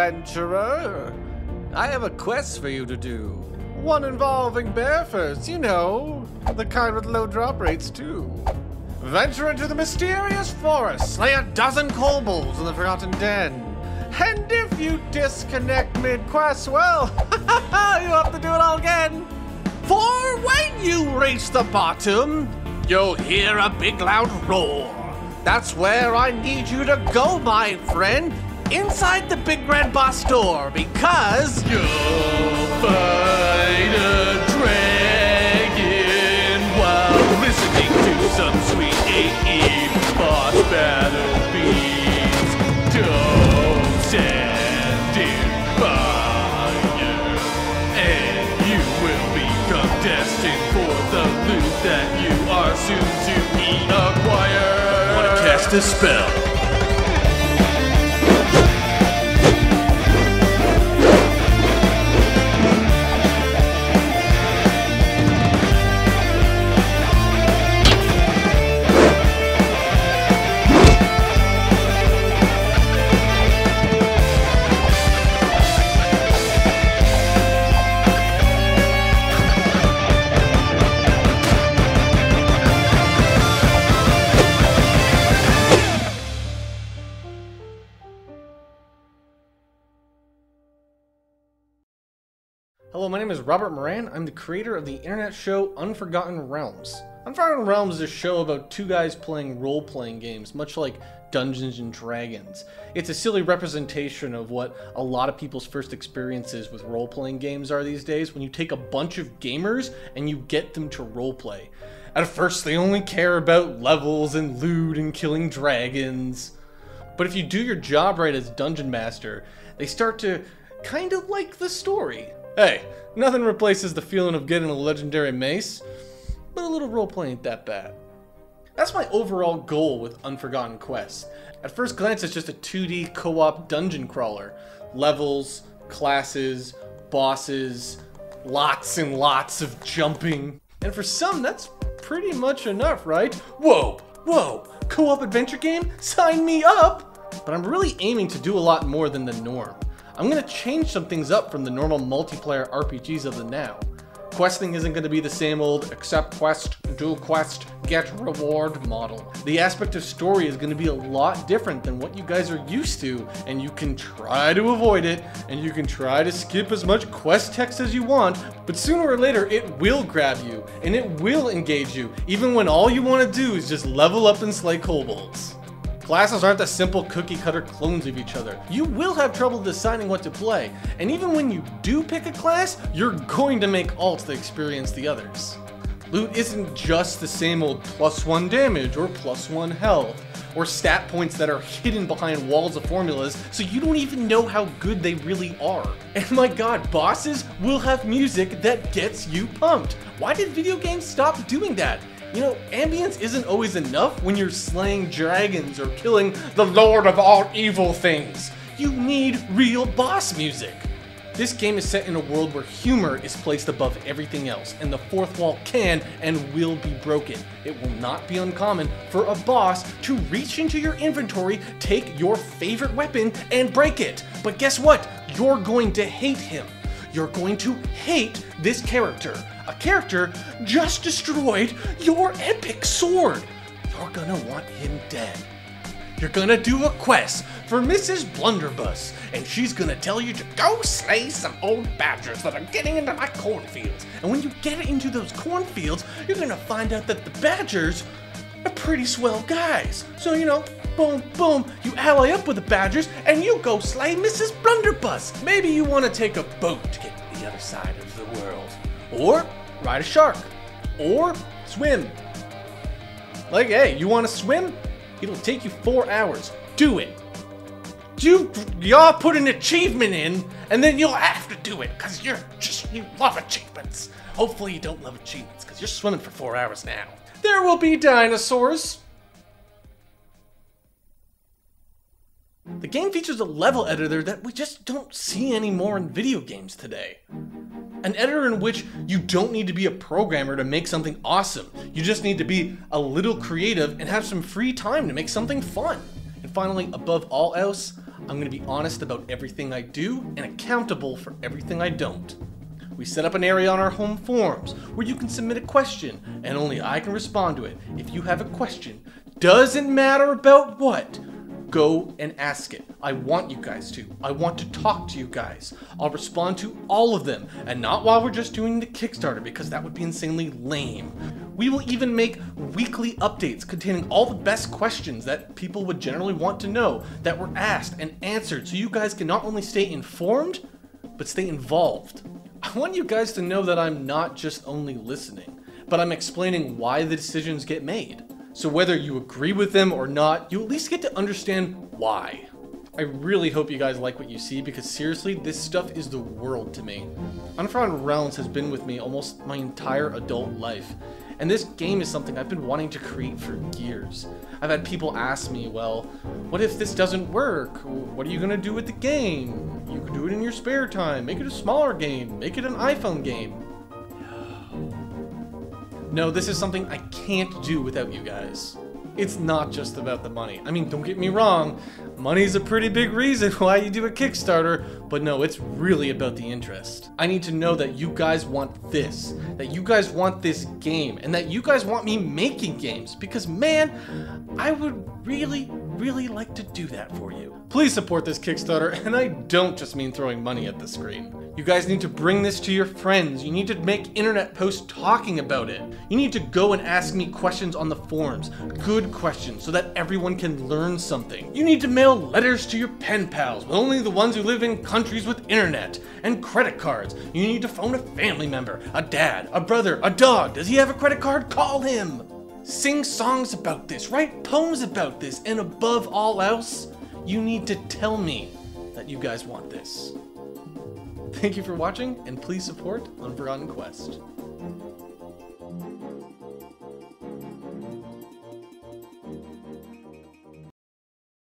adventurer. I have a quest for you to do. One involving bearfurs, you know, the kind with low drop rates too. Venture into the mysterious forest, slay a dozen kobolds in the Forgotten Den. And if you disconnect mid-quest, well, you have to do it all again. For when you reach the bottom, you'll hear a big loud roar. That's where I need you to go, my friend. Inside the big red boss door, because you'll fight a dragon while listening to some sweet AE boss battle beats. Don't stand in fire, and you will become destined for the loot that you are soon to acquire. Wanna cast a spell? Hello, my name is Robert Moran. I'm the creator of the internet show Unforgotten Realms. Unforgotten Realms is a show about two guys playing role-playing games, much like Dungeons and Dragons. It's a silly representation of what a lot of people's first experiences with role-playing games are these days, when you take a bunch of gamers and you get them to roleplay. At first, they only care about levels and loot and killing dragons. But if you do your job right as Dungeon Master, they start to kind of like the story. Hey, nothing replaces the feeling of getting a legendary mace, but a little roleplay ain't that bad. That's my overall goal with Unforgotten Quest. At first glance, it's just a 2D co-op dungeon crawler. Levels, classes, bosses, lots and lots of jumping. And for some, that's pretty much enough, right? Whoa, co-op adventure game? Sign me up! But I'm really aiming to do a lot more than the norm. I'm going to change some things up from the normal multiplayer RPGs of the now. Questing isn't going to be the same old accept quest, do quest, get reward model. The aspect of story is going to be a lot different than what you guys are used to, and you can try to avoid it, and you can try to skip as much quest text as you want, but sooner or later it will grab you, and it will engage you, even when all you want to do is just level up and slay kobolds. Classes aren't the simple cookie-cutter clones of each other. You will have trouble deciding what to play, and even when you do pick a class, you're going to make alts that experience the others. Loot isn't just the same old +1 damage or +1 health, or stat points that are hidden behind walls of formulas so you don't even know how good they really are. And my god, bosses will have music that gets you pumped. Why did video games stop doing that? You know, ambience isn't always enough when you're slaying dragons or killing the Lord of all evil things. You need real boss music. This game is set in a world where humor is placed above everything else, and the fourth wall can and will be broken. It will not be uncommon for a boss to reach into your inventory, take your favorite weapon, and break it. But guess what? You're going to hate him. You're going to hate this character. A character just destroyed your epic sword. You're gonna want him dead. You're gonna do a quest for Mrs. Blunderbuss, and she's gonna tell you to go slay some old badgers that are getting into my cornfields. And when you get into those cornfields, you're gonna find out that the badgers are pretty swell guys. So, you know, boom, boom, you ally up with the badgers, and you go slay Mrs. Blunderbuss. Maybe you wanna take a boat to get to the other side of the world. Or ride a shark. Or swim. Like, hey, you wanna swim? It'll take you 4 hours. Do it. Y'all put an achievement in, and then you'll have to do it, because you love achievements. Hopefully you don't love achievements, because you're swimming for 4 hours now. There will be dinosaurs. The game features a level editor that we just don't see anymore in video games today. An editor in which you don't need to be a programmer to make something awesome. You just need to be a little creative and have some free time to make something fun. And finally, above all else, I'm going to be honest about everything I do and accountable for everything I don't. We set up an area on our home forums where you can submit a question and only I can respond to it. If you have a question, doesn't matter about what, go and ask it. I want you guys to. I want to talk to you guys. I'll respond to all of them, and not while we're just doing the Kickstarter, because that would be insanely lame. We will even make weekly updates containing all the best questions that people would generally want to know that were asked and answered, so you guys can not only stay informed, but stay involved. I want you guys to know that I'm not just only listening, but I'm explaining why the decisions get made. So whether you agree with them or not, you at least get to understand why. I really hope you guys like what you see, because seriously, this stuff is the world to me. Unforgotten Realms has been with me almost my entire adult life, and this game is something I've been wanting to create for years. I've had people ask me, well, what if this doesn't work? What are you gonna do with the game? You can do it in your spare time, make it a smaller game, make it an iPhone game. No, this is something I can't do without you guys. It's not just about the money. I mean, don't get me wrong, money's a pretty big reason why you do a Kickstarter, but no, it's really about the interest. I need to know that you guys want this, that you guys want this game, and that you guys want me making games, because man, I would really like to do that for you. Please support this Kickstarter, and I don't just mean throwing money at the screen. You guys need to bring this to your friends. You need to make internet posts talking about it. You need to go and ask me questions on the forums, good questions, so that everyone can learn something. You need to mail letters to your pen pals, but only the ones who live in countries with internet and credit cards. You need to phone a family member, a dad, a brother, a dog. Does he have a credit card? Call him. Sing songs about this, write poems about this, and above all else, you need to tell me that you guys want this. Thank you for watching, and please support Unforgotten Quest.